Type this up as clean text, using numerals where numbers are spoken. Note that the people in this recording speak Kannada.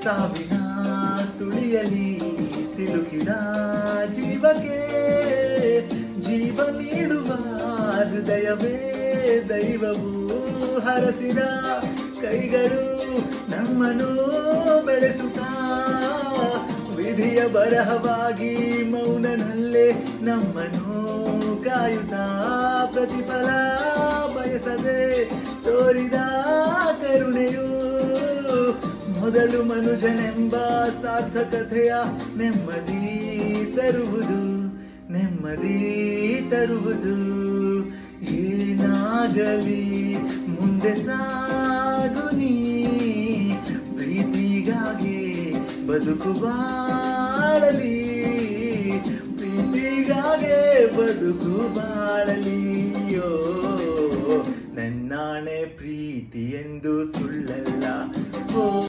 ಸಾವಿನ ಸುಳಿಯಲಿ ಸಿಲುಕಿದ ಜೀವಕ್ಕೆ ಜೀವ ನೀಡುವ ಹೃದಯವೇ ದೈವವು ಹರಸಿದ ಕೈಗಳು ನಮ್ಮನ್ನು ಬೆಳೆಸುತ್ತಾ ವಿಧಿಯ ಬರಹವಾಗಿ ಮೌನನಲ್ಲೇ ನಮ್ಮನ್ನು ಕಾಯುತ್ತಾ ಪ್ರತಿಫಲ ಬಯಸದೆ ತೋರಿದ ಕರುಣೆಯು ಮೊದಲು ಮನುಜನೆಂಬ ಸಾರ್ಥಕತೆಯ ನೆಮ್ಮದಿ ತರುವುದು ಏನಾಗಲಿ ಮುಂದೆ ಸಾಗು ನೀ ಪ್ರೀತಿಗಾಗಿ ಬದುಕು ಬಾಳಲಿ ಪ್ರೀತಿಗಾಗಿ ಬದುಕು ಬಾಳಲಿಯೋ ನನ್ನಾಣೆ ಪ್ರೀತಿ ಎಂದು ಸುಳ್ಳಲ್ಲ